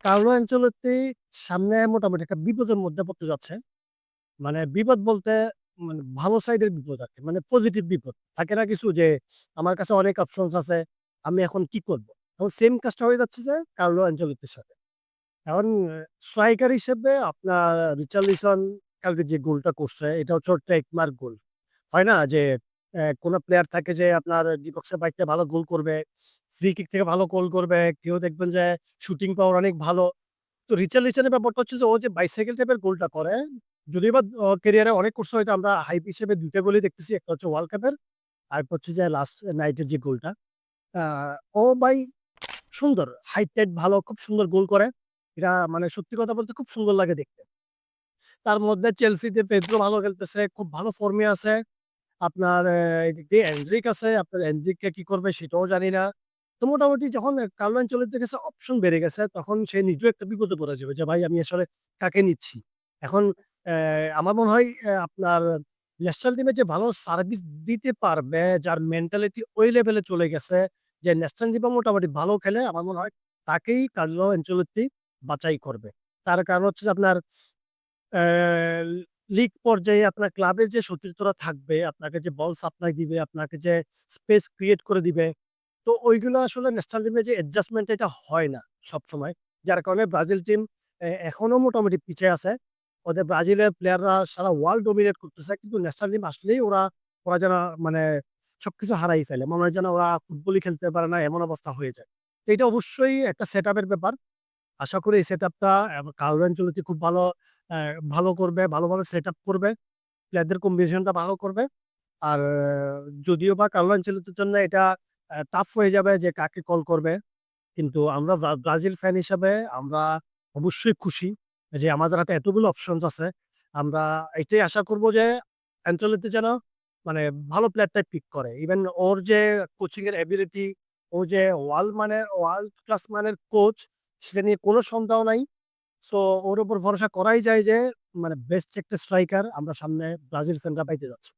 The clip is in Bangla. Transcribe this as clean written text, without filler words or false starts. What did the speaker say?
কার্লো আনচেলত্তি সামনে মোটামুটি একটা বিপদের মধ্যে পড়তে যাচ্ছে। মানে বিপদ বলতে মানে ভালো সাইডের বিপদ আরকি। মানে পজিটিভ বিপদ। থাকে না কিছু যে আমার কাছে অনেক অপশনস আছে। আমি এখন কি করব? এখন সেম কাজটা হয়ে যাচ্ছে যে কার্লো আনচেলত্তির সাথে। এখন স্ট্রাইকার হিসেবে আপনার রিচার্লিসন কালকে যে গোলটা করছে এটা হচ্ছে ওর ট্রেডমার্ক গোল। হয় না যে কোন প্লেয়ার থাকে যে আপনার ডি বক্সের বাইরে ভালো গোল করবে, ফ্রি কিক থেকে ভালো গোল করবে। কেউ দেখবেন যে শুটিং পাওয়ার অনেক ভালো। তো রিচার্লিসনের ব্যাপারটা হচ্ছে যে ও যে বাইসাইকেল টাইপের গোলটা করে, যদিও বা ক্যারিয়ারে অনেক করছে হয়তো আমরা হাইপ হিসেবে ২ টা গোলই দেখতেছি। একটা হচ্ছে ওয়ার্ল্ড কাপের, আরেকটা হচ্ছে যে লাস্ট নাইটের যে গোলটা। আ ও ভাই সুন্দর। হাইট-টাইট ভালো, খুব সুন্দর গোল করে। এটা মানে সত্যি কথা বলতে খুব সুন্দর লাগে দেখতে। তার মধ্যে চেলসিতে পেদ্রো ভালো খেলতেছে, খুব ভালো ফর্মে আছে। আপনার এদিক দিয়ে এনড্রিক আছে। আপনার এনড্রিককে কি করবে সেটাও জানি না। তো মোটামুটি যখন কার্লো আনচেলত্তির কাছে অপশন বেড়ে গেছে, তখন সে নিজেও একটা বিপদে পড়ে যাবে যে, "ভাই আমি আসলে কাকে নিচ্ছি?" এখন আমার মনে হয় আপনার ন্যাশনাল টিমে যে ভালো সার্ভিস দিতে পারবে, যার মেন্টালিটি ওই লেভেলে চলে গেছে যে ন্যাশনাল টিমে মোটামুটি ভালো খেলে, আমার মনে হয় তাকেই কার্লো আনচেলত্তি বাছাই করবে। তার কারণ হচ্ছে যে আপনার অ্যা লিগ পর্যায়ে আপনার ক্লাবের যে সতীর্থরা থাকবে, আপনাকে যে বল সাপ্লাই দিবে, আপনাকে যে স্পেস ক্রিয়েট করে দিবে। তো ওইগুলো আসলে ন্যাশনাল টিমে যে অ্যাডজাস্টমেন্ট এটা হয় না সবসময়। যার কারণে ব্রাজিল টিম এখনো মোটামুটি পিছিয়ে আছে। ওদের ব্রাজিলের প্লেয়াররা সারা ওয়ার্ল্ড ডমিনেট করতেছে। কিন্তু ন্যাশনাল টিম আসলেই ওরা যেন মানে সবকিছু হারাই ফেলে। মনে হয় যেন ওরা ফুটবলই খেলতে পারে না এমন অবস্থা হয়ে যায়। তো এটা অবশ্যই একটা সেটআপ এর ব্যাপার। আশা করি এই সেটআপটা কার্লো আনচেলত্তি খুব অ্যা ভালো করবে, ভালোভাবে সেটআপ করবে। প্লেয়ারদের কম্বিনেশনটা ভালো করবে। আর যদিও বা কার্লো আনচেলত্তির জন্য এটা টাফ হয়ে যাবে যে কাকে কল করবে। কিন্তু আমরা ব্রাজিল ফ্যান হিসাবে আমরা অবশ্যই খুশি যে আমাদের হাতে এতগুলো অপশনস আছে। আমরা এটাই আশা করব যে আনচেলত্তি যেন মানে ভালো প্লেয়ারটাই পিক করে। ইভেন ওর যে কোচিং এর এবিলিটি, ও যে ওয়ার্ল্ড ক্লাস মানের কোচ, সেটা নিয়ে কোনো সন্দেহ নাই। সো ওর উপর ভরসা করাই যায় যে মানে বেস্ট একটা স্ট্রাইকার আমরা সামনে ব্রাজিল ফ্যানরা পাইতে যাচ্ছি।